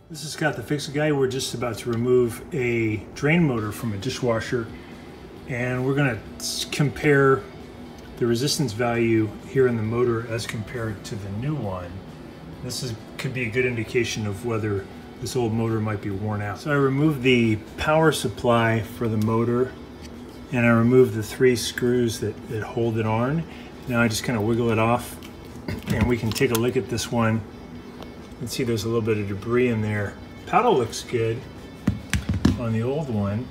This is Scott the Fix-It Guy. We're just about to remove a drain motor from a dishwasher, and we're going to compare the resistance value here in the motor as compared to the new one. This could be a good indication of whether this old motor might be worn out. So I removed the power supply for the motor, and I removed the 3 screws that hold it on. Now I just kind of wiggle it off, and we can take a look at this one. You can see there's a little bit of debris in there. Paddle looks good on the old one,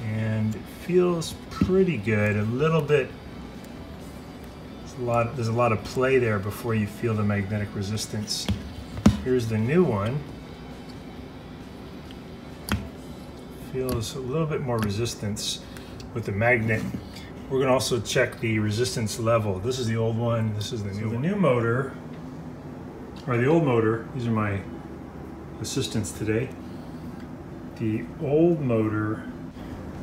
and it feels pretty good. A little bit, there's a lot of play there before you feel the magnetic resistance. Here's the new one. Feels a little bit more resistance with the magnet. We're going to also check the resistance level. This is the old one, this is the new one. The new motor, or the old motor, these are my assistants today. The old motor,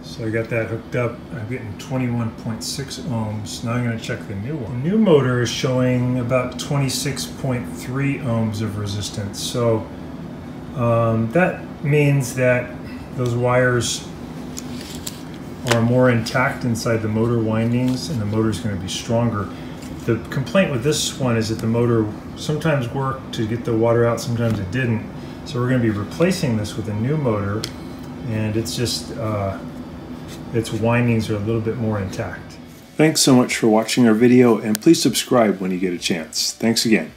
so I got that hooked up. I'm getting 21.6 ohms. Now I'm going to check the new one. The new motor is showing about 26.3 ohms of resistance. So that means that those wires are more intact inside the motor windings, and the motor is going to be stronger. The complaint with this one is that the motor sometimes worked to get the water out, sometimes it didn't. So we're going to be replacing this with a new motor, and it's just its windings are a little bit more intact. Thanks so much for watching our video, and please subscribe when you get a chance. Thanks again.